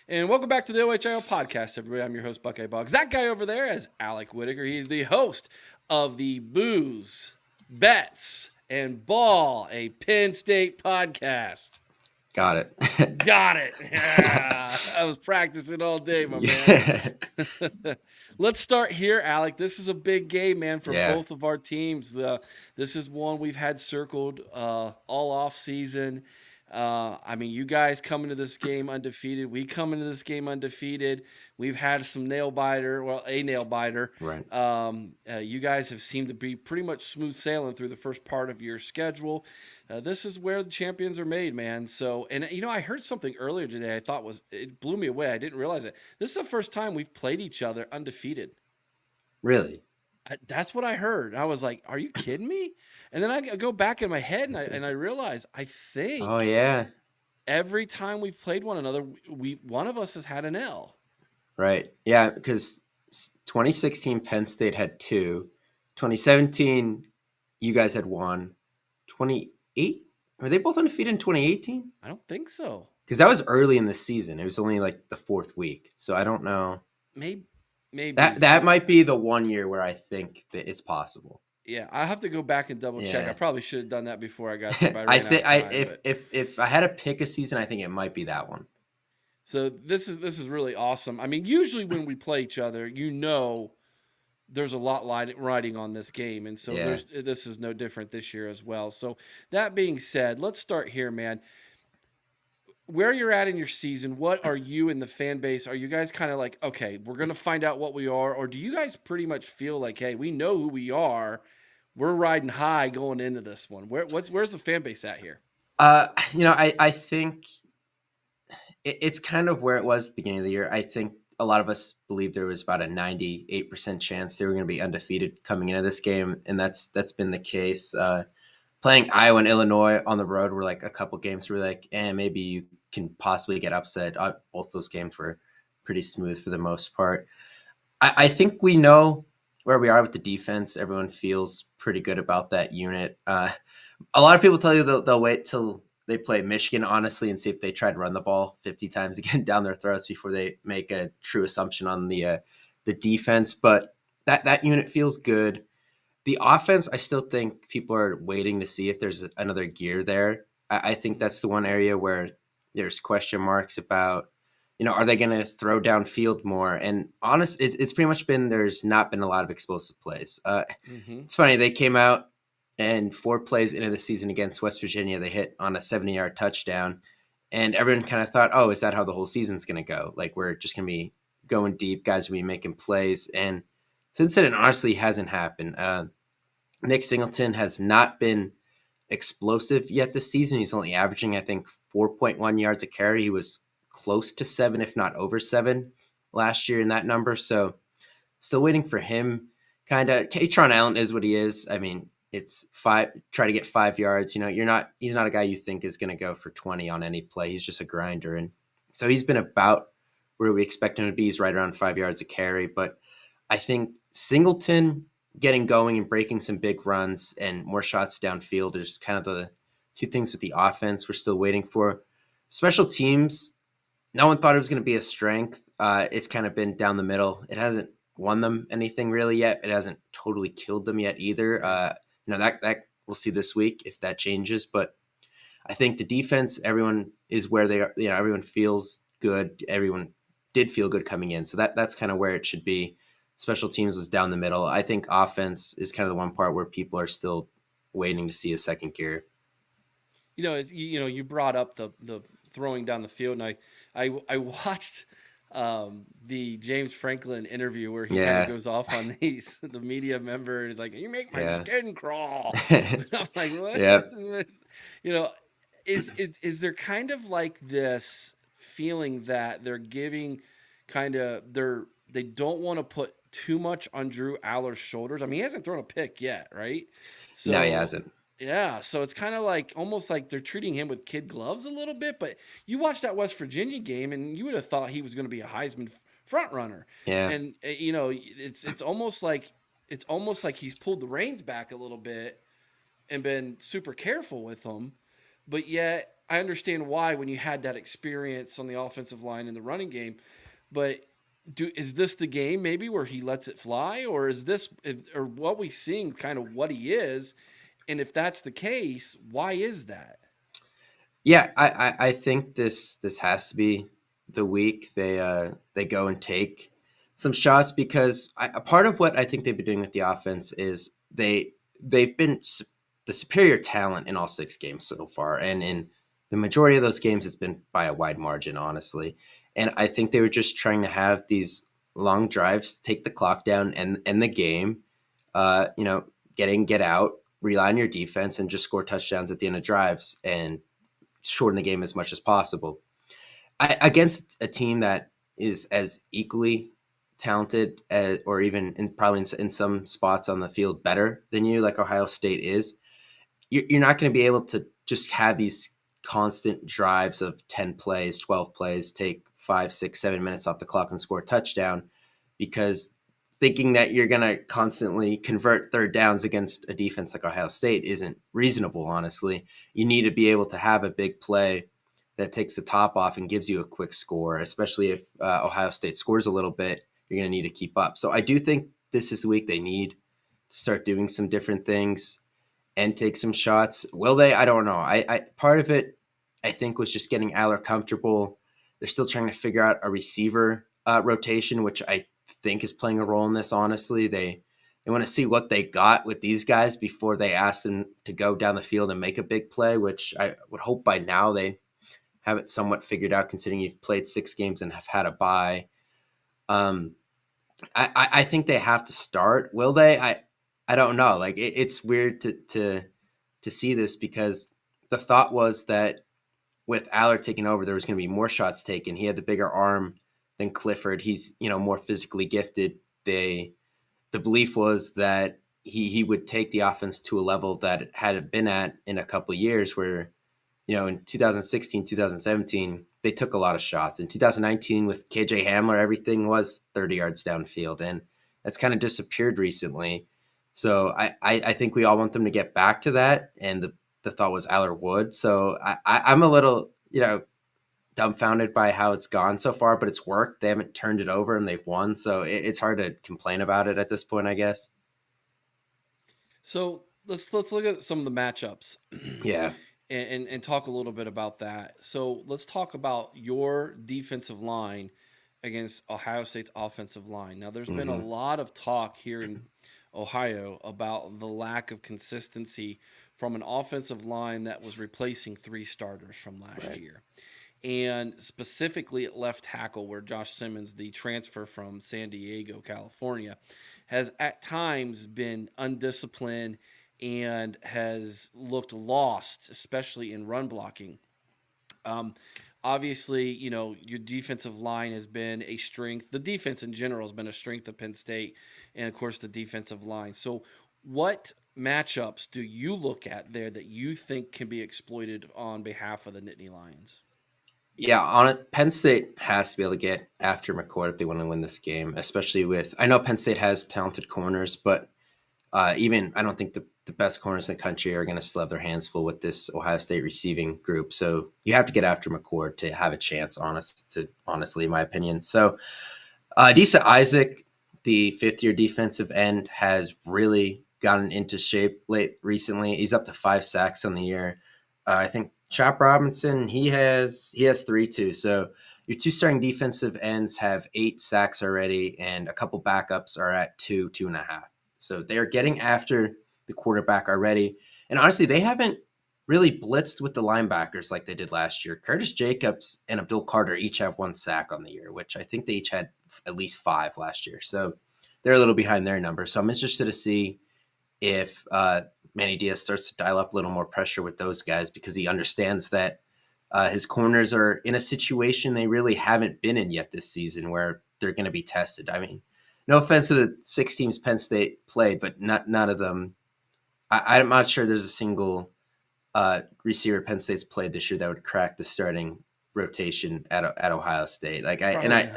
And welcome back to the OHIO podcast, everybody. I'm your host, Buckeye Boggs. That guy over there is Alec Whitaker. He's the host of the Booze, Bets, and Ball, a Penn State podcast. Got it. Got it. Yeah. I was practicing all day, my Yeah. man. Let's start here, Alec. This is a big game, man, for Yeah. both of our teams. This is one we've had circled all off season. You guys come into this game undefeated. We come into this game undefeated. We've had a nail biter. Right. You guys have seemed to be pretty much smooth sailing through the first part of your schedule. This is where the champions are made, man. So, I heard something earlier today. It blew me away. I didn't realize it. This is the first time we've played each other undefeated. Really? That's what I heard. I was like, "Are you kidding me?" And then I go back in my head and I realize I think Oh yeah. every time we've played one another, one of us has had an L. Right. Yeah, because 2016 Penn State had 2. 2017 you guys had 1. 28? Were they both undefeated in 2018? I don't think so. Because that was early in the season. It was only like the 4th week. So I don't know. Maybe That might be the one year where I think that it's possible. Yeah, I have to go back and double check. Yeah. I probably should have done that before I got there. But I ran think out of time, if I had to pick a season, I think it might be that one. So this is really awesome. I mean, usually when we play each other, there's a lot riding on this game, and so Yeah. this is no different this year as well. So that being said, let's start here, man. Where you're at in your season, what are you and the fan base? Are you guys kind of like, okay, we're gonna find out what we are, or do you guys pretty much feel like, hey, we know who we are, we're riding high going into this one? Where's the fan base at here? I think it's kind of where it was at the beginning of the year. I think a lot of us believed there was about a 98% chance they were going to be undefeated coming into this game, and that's been the case. Playing Iowa and Illinois on the road were like a couple games where like, maybe you can possibly get upset. Both those games were pretty smooth for the most part. I think we know where we are with the defense. Everyone feels pretty good about that unit. A lot of people tell you they'll wait till they play Michigan, honestly, and see if they try to run the ball 50 times again down their throats before they make a true assumption on the defense. But that unit feels good. The offense, I still think people are waiting to see if there's another gear there. I think that's the one area where there's question marks about, are they going to throw downfield more? And it's pretty much been there's not been a lot of explosive plays. Mm-hmm. It's funny, they came out and 4 plays into the season against West Virginia, they hit on a 70-yard touchdown. And everyone kind of thought, oh, is that how the whole season's going to go? Like, we're just going to be going deep, guys will be making plays. And since then, it honestly hasn't happened. Nick Singleton has not been explosive yet this season. He's only averaging, I think, 4.1 yards a carry. He was close to 7, if not over 7 last year in that number. So still waiting for him. Kind of, Katron Allen is what he is. I mean, it's 5, try to get 5 yards. He's not a guy you think is going to go for 20 on any play. He's just a grinder. And so he's been about where we expect him to be. He's right around 5 yards a carry. But I think Singleton getting going and breaking some big runs and more shots downfield is kind of the 2 things with the offense we're still waiting for. Special teams, no one thought it was going to be a strength. It's kind of been down the middle. It hasn't won them anything really yet. It hasn't totally killed them yet either. That we'll see this week if that changes. But I think the defense, everyone is where they are. Everyone feels good. Everyone did feel good coming in. So that's kind of where it should be. Special teams was down the middle. I think offense is kind of the one part where people are still waiting to see a second gear. You brought up the throwing down the field, and I watched the James Franklin interview where he kind of goes off on the media member is like, you make my skin crawl. I'm like, what? Yeah. Is there kind of like this feeling that they're giving they don't want to put too much on Drew Aller's shoulders? I mean, he hasn't thrown a pick yet, right? So, no, he hasn't. Yeah, so it's kind of like almost like they're treating him with kid gloves a little bit. But you watched that West Virginia game, and you would have thought he was going to be a Heisman front runner. Yeah, and it's almost like he's pulled the reins back a little bit and been super careful with them. But yet, I understand why when you had that experience on the offensive line in the running game, but is this the game maybe where he lets it fly, or is this or what we seeing kind of what he is? And if that's the case, why is that? Yeah, I think this has to be the week they go and take some shots because a part of what I think they've been doing with the offense is they've been the superior talent in all 6 games so far, and in the majority of those games, it's been by a wide margin, honestly. And I think they were just trying to have these long drives, take the clock down, and end the game. You know, get out, rely on your defense, and just score touchdowns at the end of drives and shorten the game as much as possible. Against a team that is as equally talented as, or even probably in some spots on the field better than you, like Ohio State is, you're not going to be able to just have these constant drives of 10 plays, 12 plays, take 5, 6, 7 minutes off the clock and score a touchdown because thinking that you're going to constantly convert third downs against a defense like Ohio State isn't reasonable, honestly. You need to be able to have a big play that takes the top off and gives you a quick score, especially if Ohio State scores a little bit, you're going to need to keep up. So I do think this is the week they need to start doing some different things and take some shots. Will they? I don't know. I part of it, I think, was just getting Aller comfortable. They're still trying to figure out a receiver rotation, which I think is playing a role in this. Honestly, they want to see what they got with these guys before they ask them to go down the field and make a big play. Which I would hope by now they have it somewhat figured out, considering you've played 6 games and have had a bye. Um, I think they have to start. Will they? I don't know. Like it's weird to see this because the thought was that with Allard taking over, there was going to be more shots taken. He had the bigger arm than Clifford. He's more physically gifted. The belief was that he would take the offense to a level that it hadn't been at in a couple of years, where in 2016, 2017, they took a lot of shots. In 2019, with KJ Hamler, everything was 30 yards downfield, and that's kind of disappeared recently. So I think we all want them to get back to that, and the thought was Allard would. So I'm a little, dumbfounded by how it's gone so far, but it's worked. They haven't turned it over, and they've won. So it's hard to complain about it at this point, I guess. So let's look at some of the matchups Yeah. and talk a little bit about that. So let's talk about your defensive line against Ohio State's offensive line. Now, there's been a Mm-hmm. lot of talk here in Ohio about the lack of consistency from an offensive line that was replacing 3 starters from last Right. year. And specifically at left tackle, where Josh Simmons, the transfer from San Diego, California, has at times been undisciplined and has looked lost, especially in run blocking. Um, Obviously, your defensive line has been a strength. The defense in general has been a strength of Penn State, and of course the defensive line. So, what matchups do you look at there that you think can be exploited on behalf of the Nittany Lions? Yeah, on it, Penn State has to be able to get after McCord if they want to win this game, especially with, I know Penn State has talented corners, but even I don't think the best corners in the country are going to still have their hands full with this Ohio State receiving group. So you have to get after McCord to have a chance, honestly, in my opinion. So Adisa Isaac, the fifth-year defensive end, has really gotten into shape recently. He's up to 5 sacks on the year. I think Chop Robinson, he has 3 too. So your 2 starting defensive ends have 8 sacks already, and a couple backups are at 2.5. So they're getting after the quarterback already. And honestly, they haven't really blitzed with the linebackers like they did last year. Curtis Jacobs and Abdul Carter each have 1 sack on the year, which I think they each had at least 5 last year. So they're a little behind their number. So I'm interested to see if Manny Diaz starts to dial up a little more pressure with those guys because he understands that his corners are in a situation they really haven't been in yet this season where they're going to be tested. I mean, no offense to the 6 teams Penn State played, but none of them. I'm not sure there's a single receiver Penn State's played this year that would crack the starting rotation at Ohio State. Like Probably not.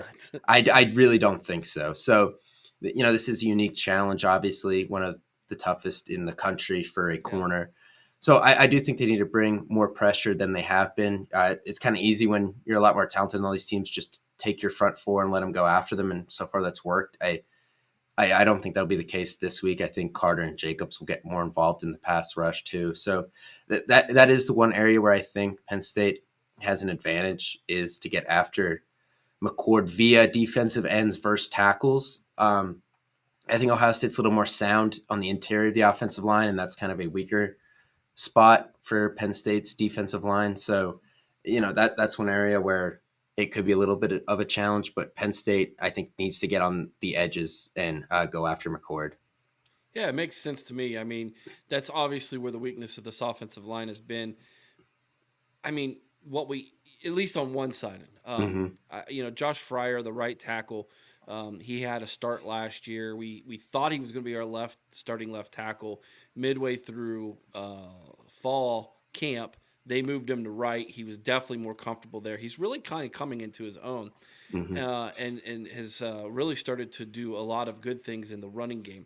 I really don't think so. So this is a unique challenge. Obviously, one of the toughest in the country for a Yeah. corner. So I do think they need to bring more pressure than they have been. It's kind of easy when you're a lot more talented than all these teams, just take your front four and let them go after them. And so far that's worked. I don't think that'll be the case this week. I think Carter and Jacobs will get more involved in the pass rush too. So that is the one area where I think Penn State has an advantage, is to get after McCord via defensive ends versus tackles. I think Ohio State's a little more sound on the interior of the offensive line, and that's kind of a weaker spot for Penn State's defensive line. So, that's one area where it could be a little bit of a challenge, but Penn State, I think, needs to get on the edges and go after McCord. Yeah, it makes sense to me. I mean, that's obviously where the weakness of this offensive line has been. I mean, what we at least on one side, Mm-hmm. Josh Fryer, the right tackle, he had a start last year. We thought he was going to be our starting left tackle. Midway through fall camp, they moved him to right. He was definitely more comfortable there. He's really kind of coming into his own, Mm-hmm. and has really started to do a lot of good things in the running game.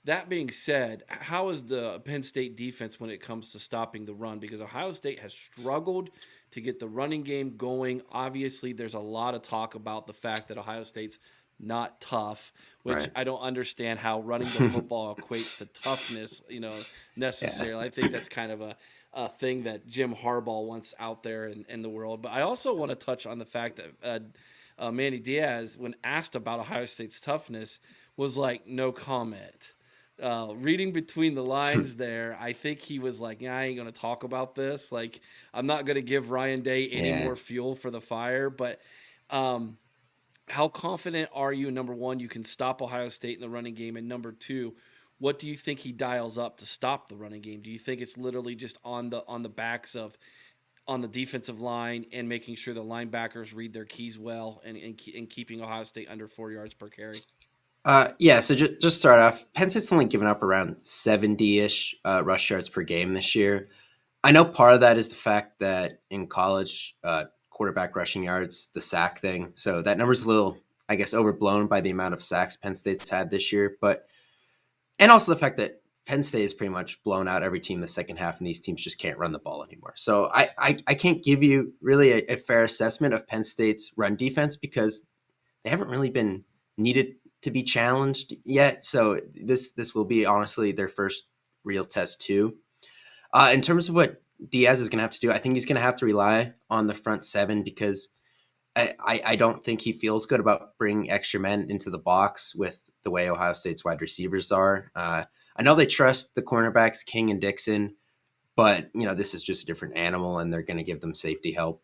That being said, how is the Penn State defense when it comes to stopping the run? Because Ohio State has struggled to get the running game going. Obviously, there's a lot of talk about the fact that Ohio State's not tough, which Right. I don't understand how running the football equates to toughness, Yeah. necessarily. I think that's kind of a thing that Jim Harbaugh wants out there in the world. But I also want to touch on the fact that Manny Diaz, when asked about Ohio State's toughness, was like, no comment. Reading between the lines there, I think he was like, yeah, I ain't going to talk about this. Like, I'm not going to give Ryan Day any Yeah. more fuel for the fire. But um, how confident are you, number one, you can stop Ohio State in the running game? And number two, what do you think he dials up to stop the running game? Do you think it's literally just on the backs of on the defensive line and making sure the linebackers read their keys well and keeping Ohio State under 4 yards per carry? Yeah, so just start off. Penn State's only given up around 70-ish rush yards per game this year. I know part of that is the fact that in college, quarterback rushing yards, the sack thing. So that number's a little, I guess, overblown by the amount of sacks Penn State's had this year. And also the fact that Penn State has pretty much blown out every team in the second half, and these teams just can't run the ball anymore. So I can't give you really a fair assessment of Penn State's run defense because they haven't really been needed to be challenged yet. So this will be honestly their first real test too. In terms of what Diaz is going to have to do, I think he's going to have to rely on the front seven because I don't think he feels good about bringing extra men into the box with the way Ohio State's wide receivers are. I know they trust the cornerbacks King and Dixon, but this is just a different animal, and they're going to give them safety help.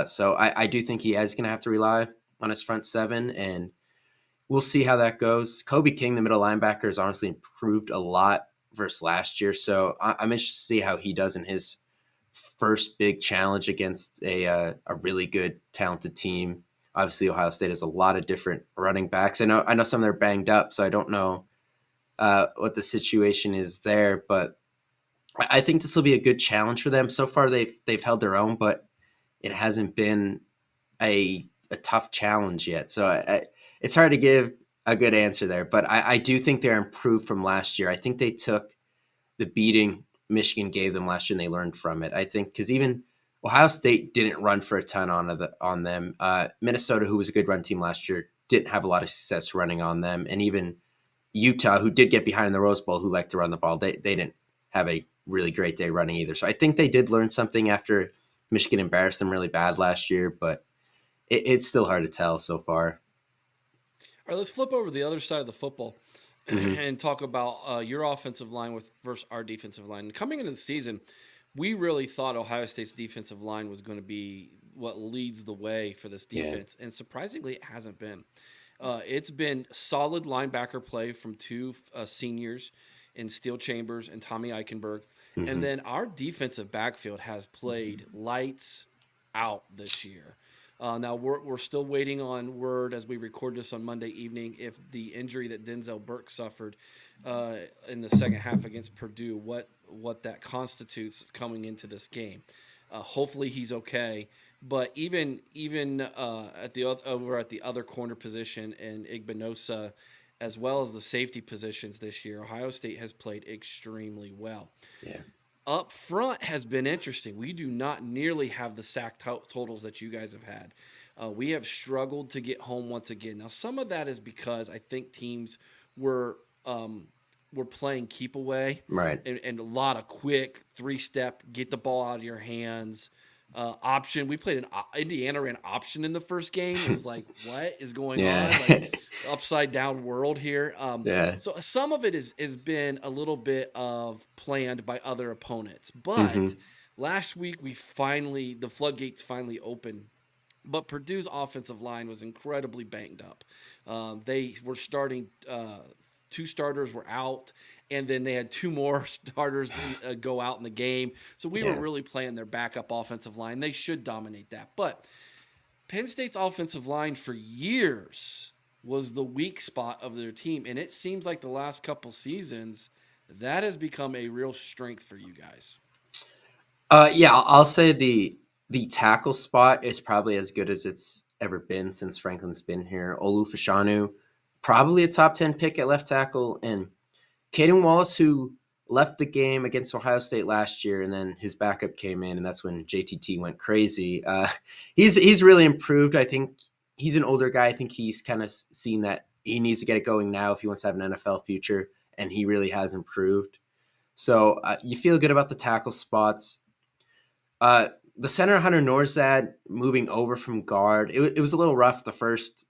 So I do think he is going to have to rely on his front seven, and we'll see how that goes. Kobe King, the middle linebacker, has honestly improved a lot versus last year, so I'm interested to see how he does in his first big challenge against a really good, talented team. Obviously, Ohio State has a lot of different running backs. I know some of them are banged up, so I don't know what the situation is there, but I think this will be a good challenge for them. So far, they've held their own, but it hasn't been a tough challenge yet. So it's hard to give a good answer there, but I do think they're improved from last year. I think they took the beating Michigan gave them last year and they learned from it. I think because even Ohio State didn't run for a ton on them. Minnesota, who was a good run team last year, didn't have a lot of success running on them, and even Utah, who did get behind in the Rose Bowl, who liked to run the ball, they didn't have a really great day running either. So I think they did learn something after Michigan embarrassed them really bad last year, but it's still hard to tell so far. All right, let's flip over to the other side of the football Mm-hmm. and talk about your offensive line versus our defensive line. Coming into the season, we really thought Ohio State's defensive line was going to be what leads the way for this Yeah. defense, and surprisingly, it hasn't been. It's been solid linebacker play from two seniors in Steel Chambers and Tommy Eichenberg, and Mm-hmm. then our defensive backfield has played lights out this year. Now we're still waiting on word as we record this on Monday evening if the injury that Denzel Burke suffered uh, in the second half against Purdue, what that constitutes coming into this game. Hopefully he's okay. But even over at the other corner position in Igbinosa, as well as the safety positions this year, Ohio State has played extremely well. Yeah. up front has been interesting. We do not nearly have the sack totals that you guys have had. We have struggled to get home once again. Now, some of that is because I think teams were um, were playing keep away Right. and a lot of quick 3-step, get the ball out of your hands. Option. We played Indiana ran option in the first game. It was like, what is going Yeah. on? Like upside down world here. Yeah. So some of it has been a little bit of planned by other opponents, but Hmm. last week the floodgates finally opened. But Purdue's offensive line was incredibly banged up. They were starting. Two starters were out, and then they had two more starters go out in the game. So we were Yeah. really playing their backup offensive line. They should dominate that. But Penn State's offensive line for years was the weak spot of their team, and it seems like the last couple seasons that has become a real strength for you guys. Yeah, I'll say the tackle spot is probably as good as it's ever been since Franklin's been here. Olu Fashanu, probably a top 10 pick at left tackle, and Caden Wallace, who left the game against Ohio State last year, and then his backup came in, and that's when JTT went crazy. He's really improved. I think he's an older guy. I think he's kind of seen that he needs to get it going now if he wants to have an NFL future, and he really has improved. So you feel good about the tackle spots. Uh, the center Hunter Norzad moving over from guard, it was a little rough the first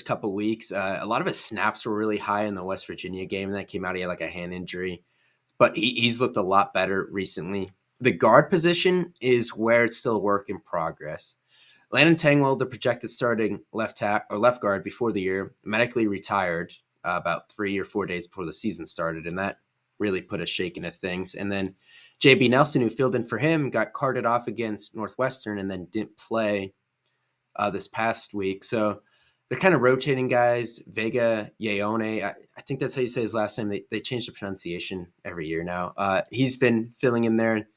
couple weeks. A lot of his snaps were really high in the West Virginia game, and that came out he had like a hand injury, but he's looked a lot better recently. The guard position is where it's still a work in progress. Landon Tangwell, the projected starting left guard before the year, medically retired about 3 or 4 days before the season started, and that really put a shake into things. And then JB Nelson, who filled in for him, got carted off against Northwestern and then didn't play this past week. So they're kind of rotating guys. Vega Yeone, I think that's how you say his last name. They change the pronunciation every year now. He's been filling in there.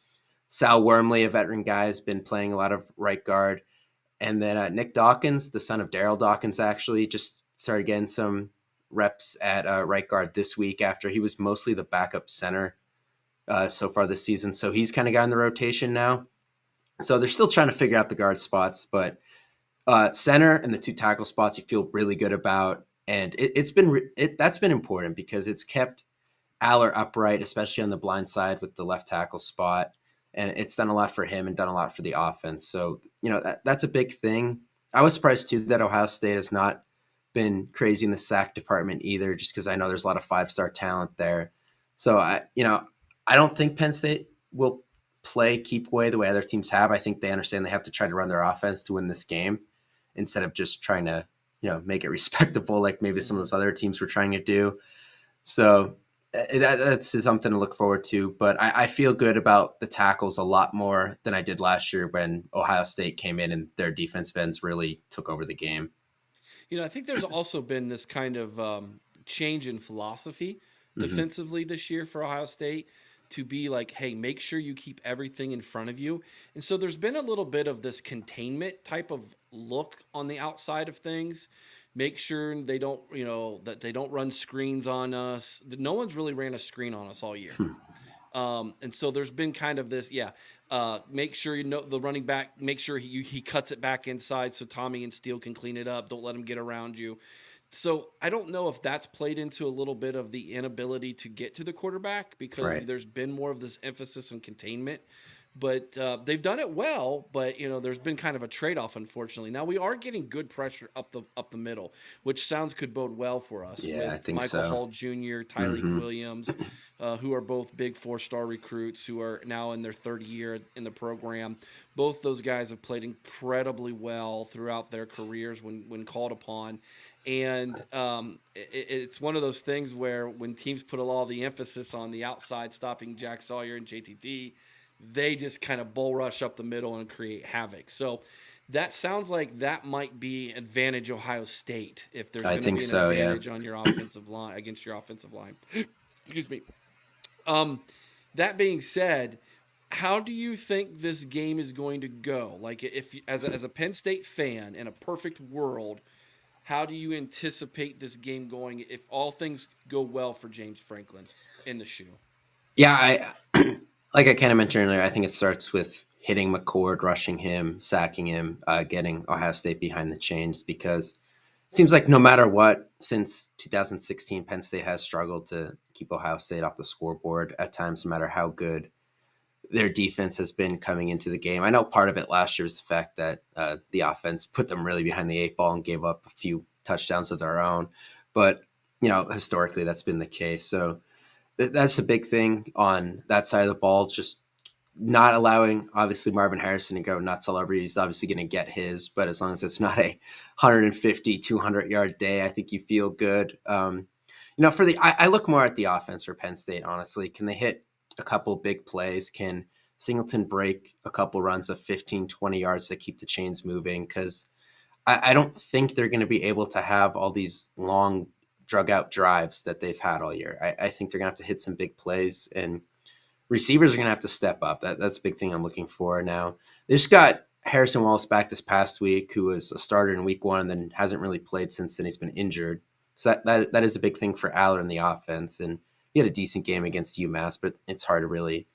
Sal Wormley, a veteran guy, has been playing a lot of right guard. And then Nick Dawkins, the son of Daryl Dawkins, actually just started getting some reps at right guard this week after he was mostly the backup center so far this season. So he's kind of got in the rotation now. So they're still trying to figure out the guard spots, but center and the two tackle spots you feel really good about. And that's been important because it's kept Aller upright, especially on the blind side with the left tackle spot. And it's done a lot for him and done a lot for the offense. So, that's a big thing. I was surprised too that Ohio State has not been crazy in the sack department either, just because I know there's a lot of 5-star talent there. So I don't think Penn State will play keep away the way other teams have. I think they understand they have to try to run their offense to win this game instead of just trying to, make it respectable like maybe some of those other teams were trying to do. So that's something to look forward to. But I feel good about the tackles a lot more than I did last year when Ohio State came in and their defensive ends really took over the game. I think there's also been this kind of change in philosophy Mm-hmm. defensively this year for Ohio State to be like, hey, make sure you keep everything in front of you. And so there's been a little bit of this containment type of look on the outside of things. Make sure they don't, that they don't run screens on us. No one's really ran a screen on us all year. And so there's been kind of this, yeah. Make sure the running back. Make sure he cuts it back inside so Tommy and Steele can clean it up. Don't let him get around you. So I don't know if that's played into a little bit of the inability to get to the quarterback because Right. there's been more of this emphasis on containment. But they've done it well. But there's been kind of a trade-off, unfortunately. Now we are getting good pressure up the middle, which sounds could bode well for us Yeah, I with think Michael so. Hall Jr., Tyleik Mm-hmm. Williams, who are both big 4-star recruits who are now in their third year in the program. Both those guys have played incredibly well throughout their careers when called upon. And it's one of those things where when teams put all the emphasis on the outside stopping Jack Sawyer and JTT, they just kind of bull rush up the middle and create havoc. So that sounds like that might be advantage Ohio State if there's I going to think be an so. Yeah. advantage on your offensive line against your offensive line. Excuse me. Um, that being said, how do you think this game is going to go? Like, if as a Penn State fan in a perfect world, how do you anticipate this game going if all things go well for James Franklin in the shoe? Yeah. I like I kind of mentioned earlier, I think it starts with hitting McCord, rushing him, sacking him, getting Ohio State behind the chains, because it seems like no matter what, since 2016, Penn State has struggled to keep Ohio State off the scoreboard at times, no matter how good their defense has been coming into the game. I know part of it last year was the fact that the offense put them really behind the eight ball and gave up a few touchdowns of their own. But, historically that's been the case. So that's a big thing on that side of the ball, just not allowing obviously Marvin Harrison to go nuts all over. He's obviously going to get his, but as long as it's not a 150, 200-yard day, I think you feel good. I look more at the offense for Penn State, honestly. Can they hit a couple big plays? Can Singleton break a couple runs of 15, 20 yards that keep the chains moving? Because I don't think they're going to be able to have all these long drug out drives that they've had all year. I think they're going to have to hit some big plays, and receivers are going to have to step up. That's a big thing I'm looking for now. They just got Harrison Wallace back this past week, who was a starter in week 1 and then hasn't really played since then. He's been injured. So that is a big thing for Aller in the offense. And he had a decent game against UMass, but it's hard to really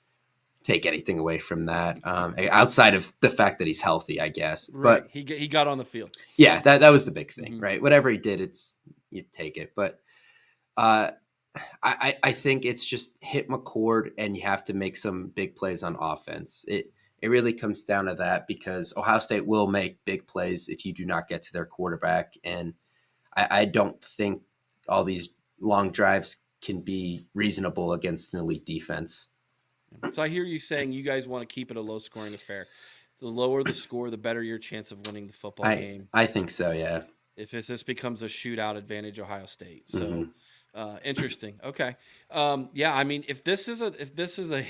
take anything away from that outside of the fact that he's healthy, I guess. Right. But He got on the field. yeah, that was the big thing, Mm-hmm. right? Whatever he did, you take it. But I think it's just hit McCord and you have to make some big plays on offense. It really comes down to that, because Ohio State will make big plays if you do not get to their quarterback. And I don't think all these long drives can be reasonable against an elite defense. So I hear you saying you guys want to keep it a low scoring affair. The lower the score, the better your chance of winning the football game. I think so, yeah. If this becomes a shootout advantage, Ohio State. So Mm-hmm. interesting. Okay. Yeah. I mean, if this is a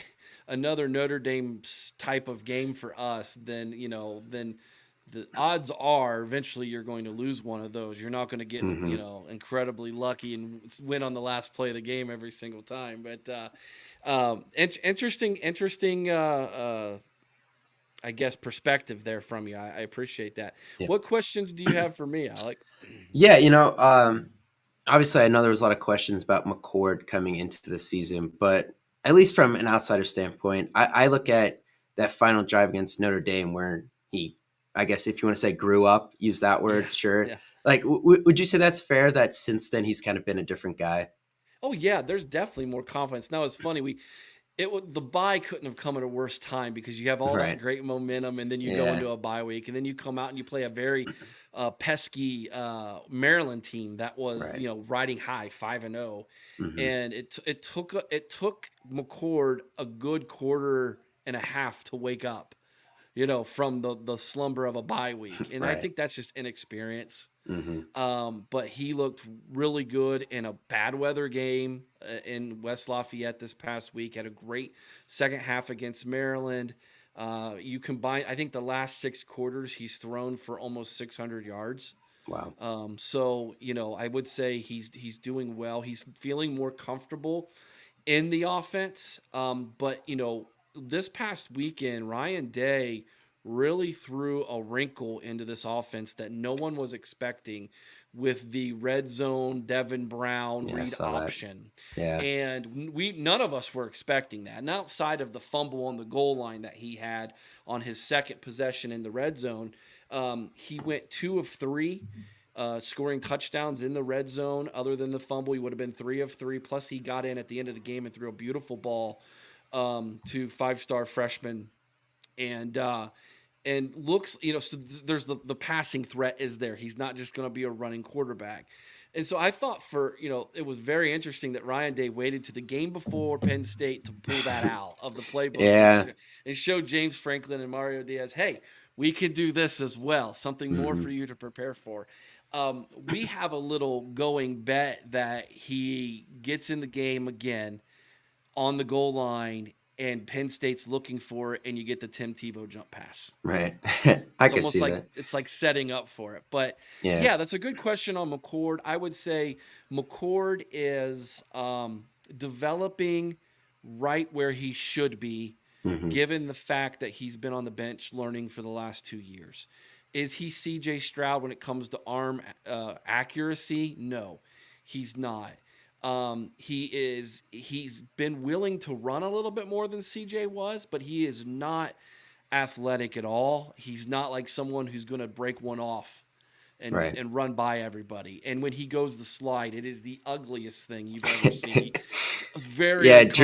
another Notre Dame type of game for us, then the odds are eventually you're going to lose one of those. You're not going to get Mm-hmm. incredibly lucky and win on the last play of the game every single time. But interesting. I guess perspective there from you. I appreciate that. Yeah. What questions do you have for me, Alec? Yeah, obviously I know there was a lot of questions about McCord coming into the season, but at least from an outsider standpoint, I look at that final drive against Notre Dame where he, I guess if you want to say grew up, use that Yeah, word, sure. yeah. Like, would you say that's fair that since then he's kind of been a different guy? Oh yeah, there's definitely more confidence. Now it's funny, the bye couldn't have come at a worse time because you have all that Right. great momentum, and then you go Yeah. into a bye week, and then you come out and you play a very pesky Maryland team that was Right. riding high 5-0, Mm-hmm. and it took McCord a good quarter and a half to wake up, from the slumber of a bye week, and I Right. think that's just inexperience. Mm-hmm. But he looked really good in a bad weather game in West Lafayette this past week. Had a great second half against Maryland. You combine, I think the last 6 quarters he's thrown for almost 600 yards. Wow. So I would say he's doing well. He's feeling more comfortable in the offense. But this past weekend, Ryan Day really threw a wrinkle into this offense that no one was expecting with the red zone Devin Brown Yeah, I read saw that. option. Yeah. And we none of us were expecting that. And outside of the fumble on the goal line that he had on his second possession in the red zone, he went 2 of 3 scoring touchdowns in the red zone. Other than the fumble, he would have been 3 of 3. Plus, he got in at the end of the game and threw a beautiful ball to five-star freshman, and looks, so there's the passing threat is there. He's not just going to be a running quarterback. And so I thought it was very interesting that Ryan Day waited to the game before Penn State to pull that out of the playbook Yeah. and show James Franklin and Mario Diaz, hey, we can do this as well. Something more Mm-hmm. for you to prepare for. We have a little going bet that he gets in the game again on the goal line and Penn State's looking for it, and you get the Tim Tebow jump pass. Right. I It's could almost see like that. it's like setting up for it. But Yeah. yeah, that's a good question on McCord. I would say McCord is developing right where he should be, Mm-hmm. given the fact that he's been on the bench learning for the last 2 years. Is he CJ Stroud when it comes to arm accuracy? No, he's not. He's been willing to run a little bit more than CJ was, but he is not athletic at all. He's not like someone who's going to break one off Right. and run by everybody. And when he goes the slide, it is the ugliest thing you've ever seen. It's very Yeah, Drews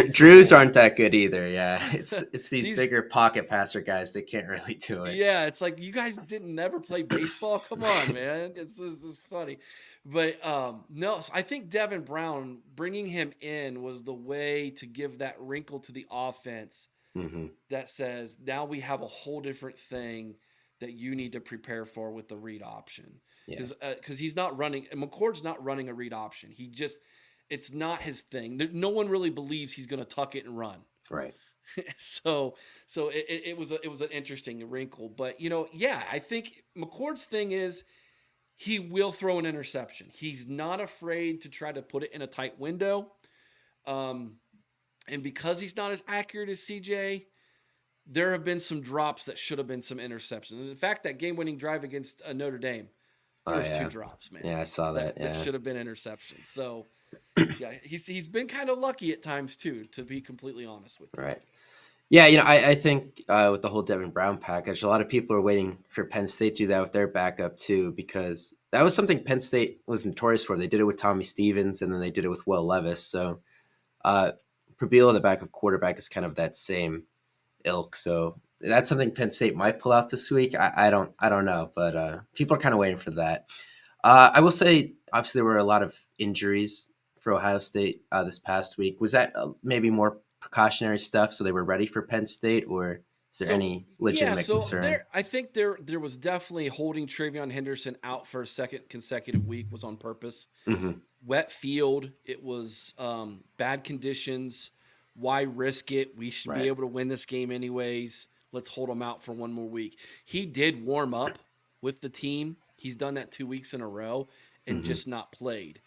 uncomfortable. aren't that good either. Yeah, it's these These bigger pocket passer guys that can't really do it. Yeah, it's like you guys didn't never play baseball. Come on, man. It's funny. But no, so I think Devin Brown bringing him in was the way to give that wrinkle to the offense Hmm. that says now we have a whole different thing that you need to prepare for with the read option. Yeah. Because he's not running, and McCord's not running a read option. It's not his thing. No one really believes he's going to tuck it and run. Right. so it was an interesting wrinkle, but yeah, I think McCord's thing is he will throw an interception. He's not afraid to try to put it in a tight window, um, and because he's not as accurate as CJ, there have been some drops that should have been some interceptions. In fact, that game-winning drive against Notre Dame, there Oh was two yeah. drops, man, Yeah, I saw that. that Yeah. should have been interceptions. So yeah, he's been kind of lucky at times too, to be completely honest with you. Right. Yeah, I think with the whole Devin Brown package, a lot of people are waiting for Penn State to do that with their backup too, because that was something Penn State was notorious for. They did it with Tommy Stevens, and then they did it with Will Levis. So uh, Prabila, the backup quarterback, is kind of that same ilk. So that's something Penn State might pull out this week. I don't know, but people are kind of waiting for that. I will say, obviously, there were a lot of injuries for Ohio State this past week. Was that maybe more precautionary stuff, so they were ready for Penn State, or is there So any yeah, legitimate so concern? I think there was definitely holding Travion Henderson out for a second consecutive week was on purpose. Hmm. Wet field, it was bad conditions. Why risk it? We should be Right. able to win this game anyways. Let's hold him out for one more week. He did warm up with the team. He's done that 2 weeks in a row and Hmm. just not played.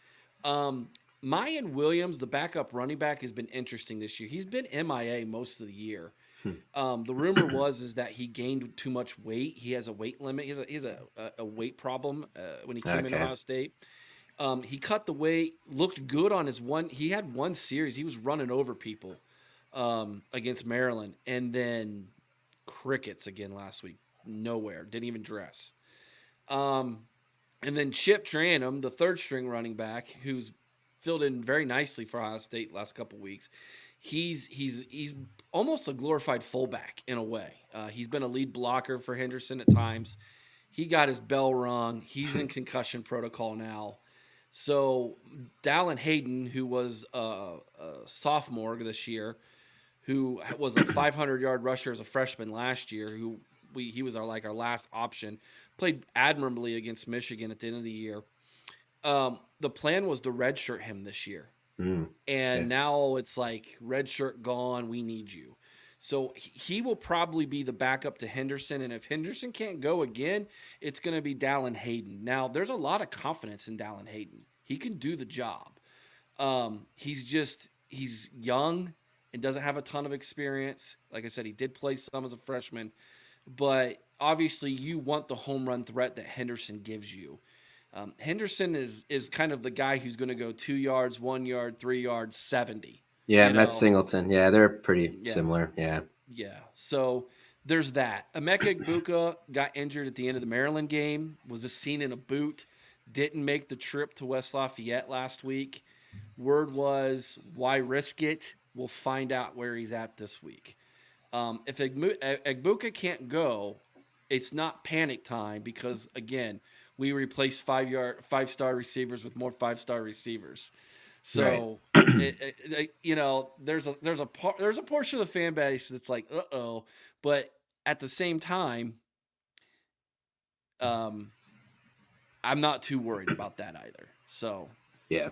Um, Mayan Williams, the backup running back, has been interesting this year. He's been MIA most of the year. The rumor is that he gained too much weight. He has a weight limit. He has a weight problem when he came into Okay. Ohio State. He cut the weight, looked good on his one. He had one series. He was running over people against Maryland, and then crickets again last week. Nowhere. Didn't even dress. Um, and then Chip Tranum, the third string running back, who's filled in very nicely for Ohio State last couple weeks. He's almost a glorified fullback in a way. He's been a lead blocker for Henderson at times. He got his bell rung. He's in concussion protocol now. So Dallin Hayden, who was a sophomore this year, who was a 500-yard rusher as a freshman last year, he was our last option, played admirably against Michigan at the end of the year. The plan was to redshirt him this year, Mm. and Okay. now it's like red shirt gone, we need you. So he will probably be the backup to Henderson, and if Henderson can't go again, it's going to be Dallin Hayden. Now there's a lot of confidence in Dallin Hayden. He can do the job. He's young and doesn't have a ton of experience. Like I said, he did play some as a freshman, but obviously you want the home run threat that Henderson gives you. Henderson is kind of the guy who's going to go 2 yards, 1 yard, 3 yards, 70. Yeah, You Matt know, Singleton. Yeah, they're pretty yeah, similar. Yeah. yeah. So there's that. Emeka Egbuka got injured at the end of the Maryland game. Was seen in a boot. Didn't make the trip to West Lafayette last week. Word was, why risk it? We'll find out where he's at this week. If Egbuka can't go, it's not panic time because again, we replace 5-star receivers with more 5-star receivers. Right. So there's a portion of the fan base that's like, uh-oh, but at the same time, um, I'm not too worried about that either. So Yeah.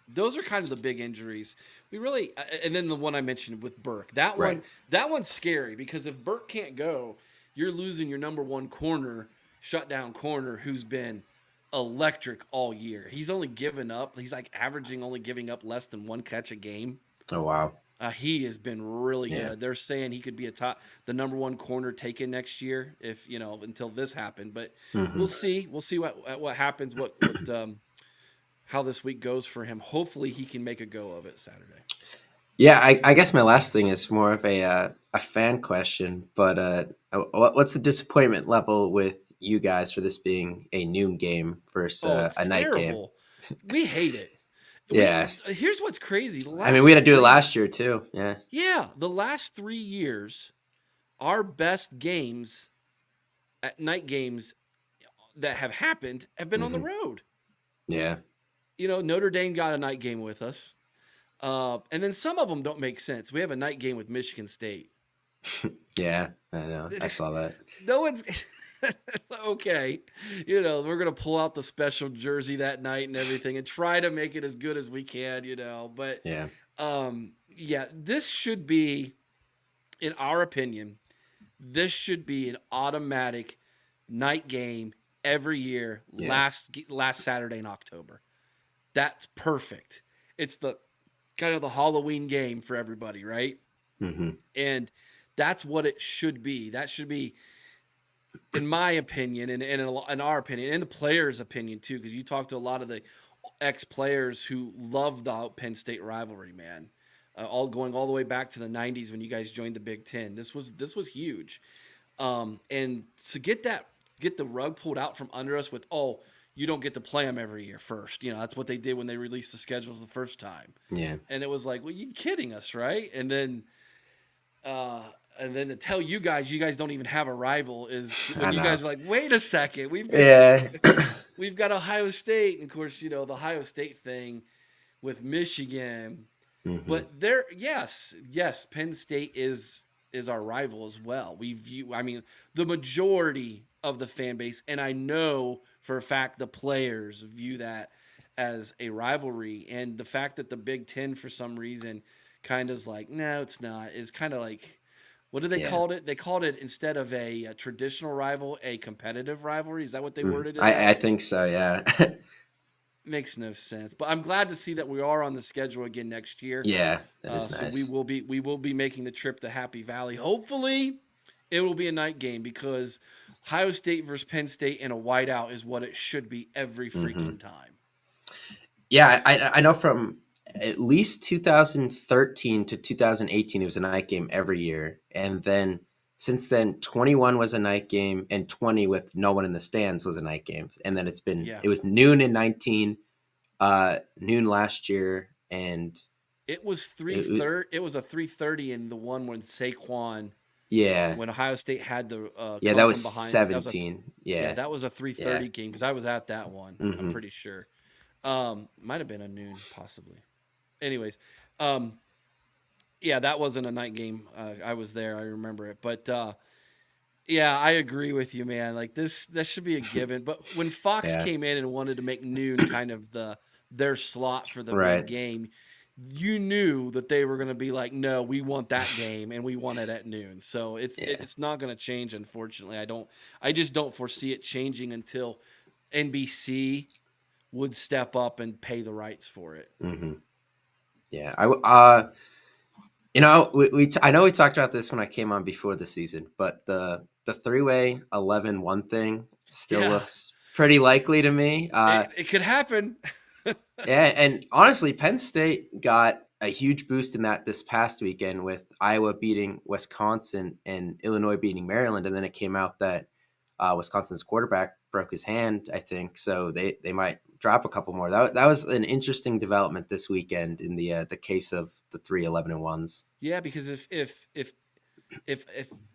those are kind of the big injuries. We really, and then the one I mentioned with Burke. Right. That one's scary because if Burke can't go, you're losing your number one corner, shutdown corner, who's been electric all year. He's only given up. He's like averaging only giving up less than one catch a game. Oh wow. He has been really Yeah. good. They're saying he could be the number one corner taken next year if until this happened. But Hmm. we'll see. We'll see what happens. What how this week goes for him. Hopefully, he can make a go of it Saturday. Yeah, I guess my last thing is more of a fan question, but what's the disappointment level with you guys for this being a noon game versus Oh, it's a night game? terrible. We hate it. We Yeah, Here's what's crazy. I mean we had to do it last year too. Yeah, The last 3 years, our best games at night games that have happened have been on the hmm road. yeah, Notre Dame got a night game with us. And then some of them don't make sense. We have a night game with Michigan State. yeah. I know. I saw that. No one's okay. We're gonna pull out the special jersey that night and everything, and try to make it as good as we can. But Yeah, yeah, this should be, in our opinion, this should be an automatic night game every year. yeah. Last Saturday in October. That's perfect. It's the kind of the Halloween game for everybody, right? hmm And that's what it should be. That should be, in my opinion, and in our opinion, and the players' opinion too, because you talk to a lot of the ex-players who love the Penn State rivalry, man. All going all the way back to the '90s when you guys joined the Big Ten. This was huge, and to get the rug pulled out from under us with, oh, you don't get to play them every year first. That's what they did when they released the schedules the first time. Yeah, And it was like, well, you kidding us, right? Uh, and then to tell you guys don't even have a rival is when I you know. guys are like, wait a second, Yeah, we've got Ohio State, and of course, the Ohio State thing with Michigan. hmm But yes, Penn State is our rival as well. I mean, the majority of the fan base, and I know for a fact the players view that as a rivalry, and the fact that the Big Ten for some reason kind of is like, no, it's not. It's kind of like, what did they yeah. called it? They called it, instead of a traditional rival, a competitive rivalry. Is that what they Mm. worded it I as? think so. Yeah, Makes no sense. But I'm glad to see that we are on the schedule again next year. yeah. That is So we nice. will be making the trip to Happy Valley. Hopefully, it will be a night game, because Ohio State versus Penn State in a whiteout is what it should be every hmm freaking time. Yeah, I know from at least 2013 to 2018 it was a night game every year, and then since then 21 was a night game and 20 with no one in the stands was a night game, and then Yeah, it was noon in 19, noon last year, and it was it 3:30. It was a 3:30 in the one when Saquon, yeah, when Ohio State had the yeah, come that was from behind. That was a 17. Yeah, Yeah, that was a yeah. 3:30 game because I was at that one. I'm hmm pretty sure. Might have been a noon possibly. Anyways, um, yeah, that wasn't a night game. I was there. I remember it. But yeah, I agree with you, man. Like that should be a given. But when Fox Yeah, came in and wanted to make noon kind of their slot for the big right. game, you knew that they were going to be like, no, we want that game and we want it at noon. So Yeah. it's not going to change, unfortunately. I just don't foresee it changing until NBC would step up and pay the rights for it. hmm Yeah. I know we talked about this when I came on before the season, but the three-way 11-1 thing still Yeah, looks pretty likely to me. it could happen. Yeah, and honestly, Penn State got a huge boost in that this past weekend with Iowa beating Wisconsin and Illinois beating Maryland, and then it came out that Wisconsin's quarterback broke his hand, I think, so they might drop a couple more. That was an interesting development this weekend in the case of the 3-11-1s. Yeah, because if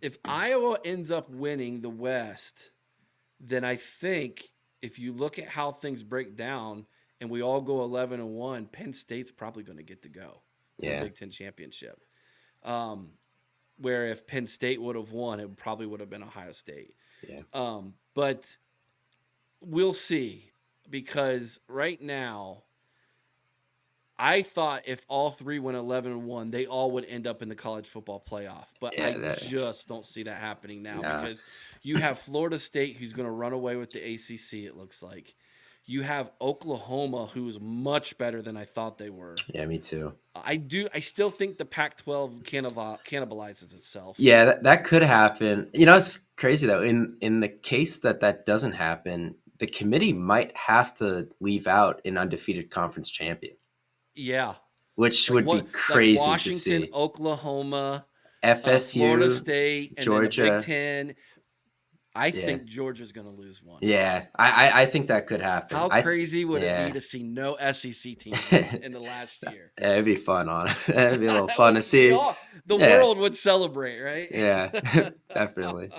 if Iowa ends up winning the West, then I think if you look at how things break down and we all go 11-1, Penn State's probably going to get to go to the Yeah, Big Ten championship. Um, where if Penn State would have won, it probably would have been Ohio State. yeah, But we'll see, because right now I thought if all three went 11-1, they all would end up in the college football playoff. But yeah. I just don't see that happening now, No, because you have Florida State, who's going to run away with the ACC, it looks like. You have Oklahoma, who's much better than I thought they were. yeah, me too. I still think the Pac-12 cannibalizes itself. Yeah, that could happen. It's crazy though. In the case that doesn't happen, the committee might have to leave out an undefeated conference champion, Yeah. which Like would be what? Like crazy to Washington, see. Oklahoma, Florida FSU, State, and then the Big Georgia. Ten. I Yeah. think Georgia's going to lose one. Yeah. I think that could happen. How crazy would it be Yeah. to see no SEC teams in the last year? It'd be fun on it. It'd be a little That fun to would be see. all. The Yeah. world would celebrate, right? Yeah. Definitely.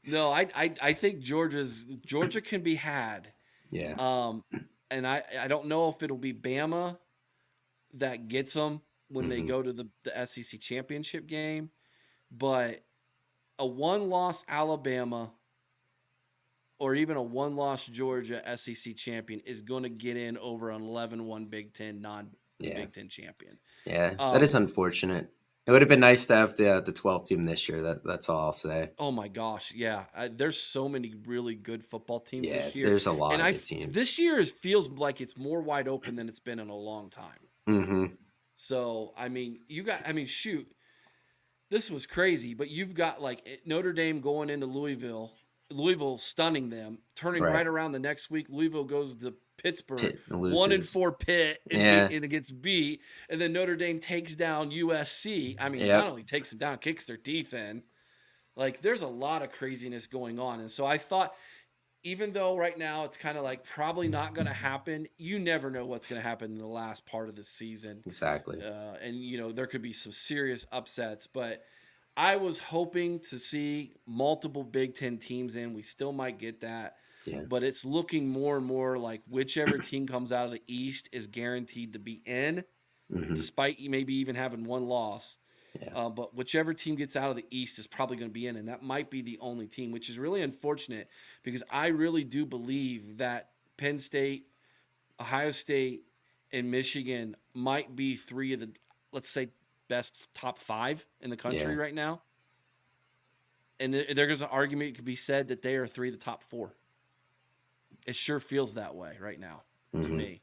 No, I think Georgia can be had. Yeah. Um, and I don't know if it'll be Bama that gets them when they Hmm. go to the SEC championship game, but a one-loss Alabama or even a one-loss Georgia SEC champion is going to get in over an 11-1 Big Ten Yeah. non-Big Ten champion. Yeah. That Um, is unfortunate. It would have been nice to have the 12th team this year. That's all I'll say. oh my gosh, yeah. There's so many really good football teams Yeah. this year, There's a lot and of good teams. this year feels like it's more wide open than it's been in a long time. Hmm. So I mean, shoot, this was crazy, but you've got like Notre Dame going into Louisville stunning them, turning Right. right around the next week. Louisville goes to Pittsburgh, Pitt 1-4 loses. Pitt, Yeah. and gets beat, and then Notre Dame takes down USC. I mean, not Yep. only takes them down, kicks their teeth in. Like, there's a lot of craziness going on, and so I thought, even though right now it's kind of like probably not going to happen, you never know what's going to happen in the last part of the season, Exactly. and there could be some serious upsets, but. I was hoping to see multiple Big Ten teams in. We still might get that. Yeah. But it's looking more and more like whichever team comes out of the East is guaranteed to be in, Hmm. despite maybe even having one loss. Yeah. But whichever team gets out of the East is probably going to be in, and that might be the only team, which is really unfortunate because I really do believe that Penn State, Ohio State, and Michigan might be three of the, let's say, best top five in the country Yeah. right now. And there's an argument could be said that they are three of the top four. It sure feels that way right now to Hmm. me.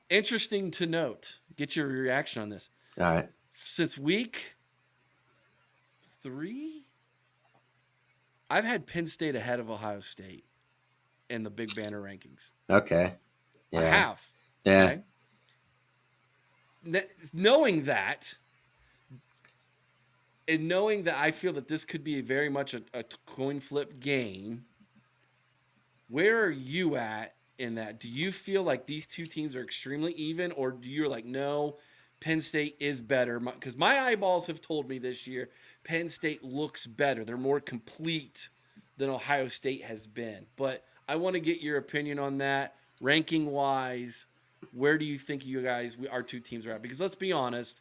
Interesting to note. Get your reaction on this. All right. Since week 3, I've had Penn State ahead of Ohio State in the Big Banner rankings. Okay. I Yeah. have. Yeah. Okay. Knowing that, and knowing that I feel that this could be very much a coin flip game, where are you at in that? Do you feel like these two teams are extremely even, or do you like, no, Penn State is better? Because my eyeballs have told me this year, Penn State looks better. They're more complete than Ohio State has been. But I want to get your opinion on that, ranking wise. Where do you think our two teams are at? Because let's be honest,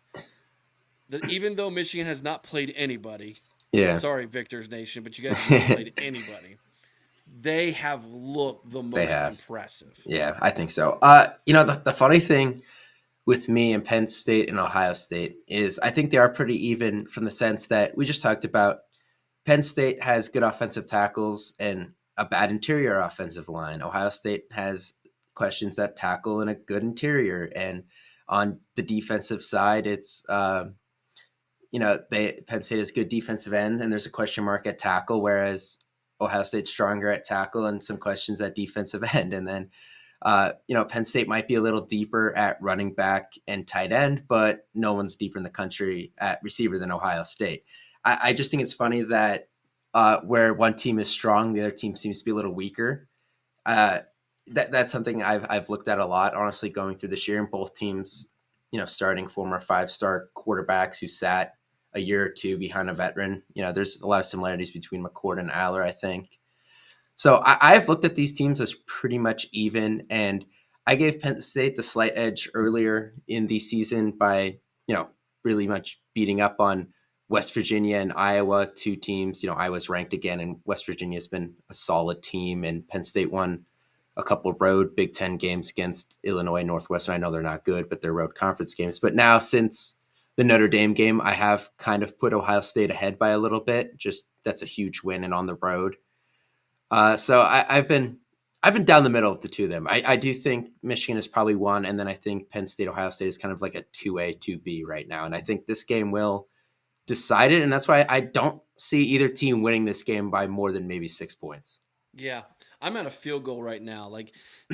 that even though Michigan has not played anybody, Yeah. sorry, Victor's Nation, but you guys have not played anybody. They have looked the They most have. impressive. Yeah, I think so. The funny thing with me and Penn State and Ohio State is I think they are pretty even from the sense that we just talked about. Penn State has good offensive tackles and a bad interior offensive line. Ohio State has questions at tackle and a good interior. And on the defensive side, it's Penn State has good defensive ends, and there's a question mark at tackle, whereas Ohio State's stronger at tackle and some questions at defensive end. And then Penn State might be a little deeper at running back and tight end, but no one's deeper in the country at receiver than Ohio State. I just think it's funny that where one team is strong, the other team seems to be a little weaker. That's something I've looked at a lot, honestly, going through this year. And both teams, starting former 5-star quarterbacks who sat a year or two behind a veteran. There's a lot of similarities between McCord and Aller, I think. So I've looked at these teams as pretty much even, and I gave Penn State the slight edge earlier in the season by, really much beating up on West Virginia and Iowa, two teams. Iowa's ranked again, and West Virginia's been a solid team, and Penn State won a couple of road Big Ten games against Illinois and Northwestern. I know they're not good, but they're road conference games. But now since the Notre Dame game, I have kind of put Ohio State ahead by a little bit. Just that's a huge win and on the road. So I've been down the middle of the two of them. I do think Michigan is probably one, and then I think Penn State, Ohio State is kind of like a 2A, 2B right now. And I think this game will decide it, and that's why I don't see either team winning this game by more than maybe 6 points. Yeah, I'm at a field goal right now. Like,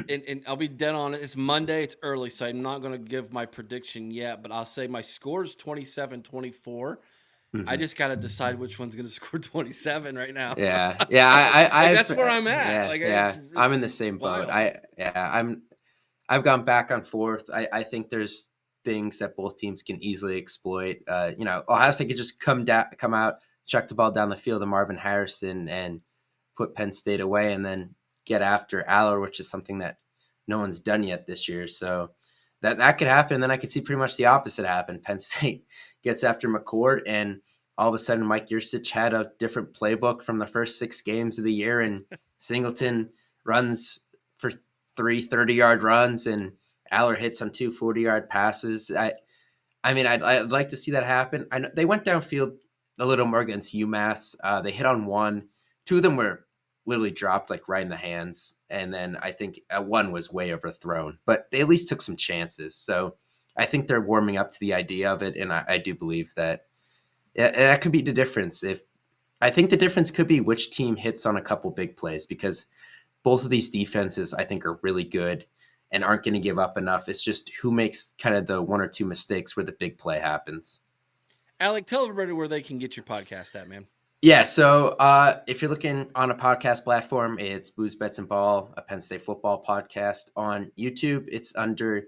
and I'll be dead on it. It's Monday. It's early, so I'm not going to give my prediction yet. But I'll say my score is 27-24. I Hmm. just got to decide which one's going to score 27 right now. Yeah, yeah. Like that's where I'm at. Yeah, Like yeah. it's I'm in the same boat. wild. I've gone back and forth. I think there's things that both teams can easily exploit. Ohio State could just come out, chuck the ball down the field to Marvin Harrison, and put Penn State away, and then get after Aller, which is something that no one's done yet this year. So that could happen. And then I could see pretty much the opposite happen. Penn State gets after McCord, and all of a sudden Mike Yurcich had a different playbook from the first 6 games of the year, and Singleton runs for 3 30-yard runs, and Aller hits on 2 40-yard passes. I'd like to see that happen. I know they went downfield a little more against UMass. They hit on one. Two of them were literally dropped like right in the hands, and then I think one was way overthrown. But they at least took some chances. So I think they're warming up to the idea of it, and I do believe that that could be the difference. If I think the difference could be which team hits on a couple big plays, because both of these defenses I think are really good and aren't going to give up enough. It's just who makes kind of the one or two mistakes where the big play happens. Alec, tell everybody where they can get your podcast at, man. Yeah, so if you're looking on a podcast platform, it's Booze, Bets, and Ball, a Penn State football podcast. On YouTube, it's under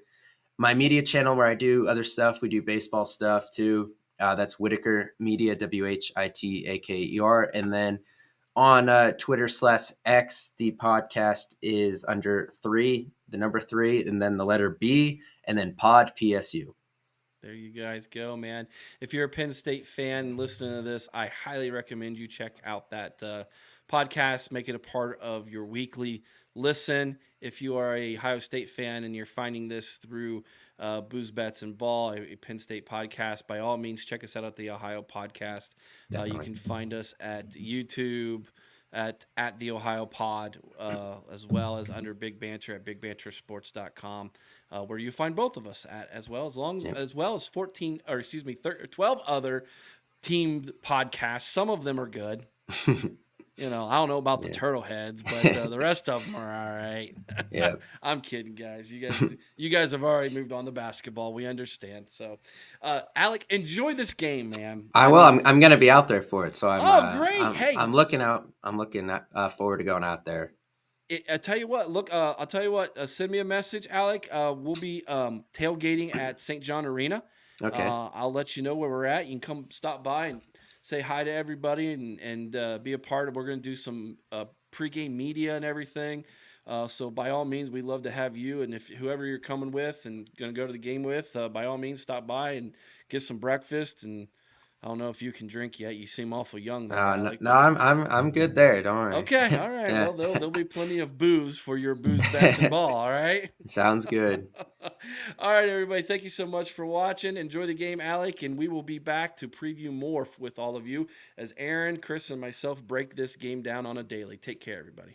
my media channel where I do other stuff. We do baseball stuff too. That's Whitaker Media, Whitaker. And then on Twitter/X, the podcast is under 3, the number 3, and then the letter B, and then pod PSU. There you guys go, man. If you're a Penn State fan listening to this, I highly recommend you check out that podcast. Make it a part of your weekly listen. If you are a Ohio State fan and you're finding this through Booze, Bets, and Ball, a Penn State podcast, by all means, check us out at the Ohio Podcast. You Definitely. can find us at YouTube, at the Ohio Pod, as well as under Big Banter at bigbantersports.com, where you find both of us at Yep. as well as 12 other team podcasts. Some of them are good. I don't know about the Yeah. turtle heads, but the rest of them are all right. Yeah. I'm kidding, guys. You guys have already moved on to basketball. We understand. So, Alec, enjoy this game, man. I I will. mean, I'm going to be out there for it, so oh, great. I'm Hey, looking out. I'm looking forward to going out there. I tell you what. Look, I'll tell you what. Send me a message, Alec. We'll be tailgating at St. John Arena. Okay. I'll let you know where we're at. You can come stop by and say hi to everybody and be a part of. We're going to do some pregame media and everything. So by all means, we'd love to have you. And if whoever you're coming with and going to go to the game with, by all means, stop by and get some breakfast. And I don't know if you can drink yet. You seem awful young there, No, Alec. no, But I'm good there. Don't worry. okay, all right. Yeah. Well, there'll be plenty of booze for your booze, bets, and ball. All right. Sounds good. All right, everybody. Thank you so much for watching. Enjoy the game, Alec, and we will be back to preview more with all of you as Aaron, Chris, and myself break this game down on a daily. Take care, everybody.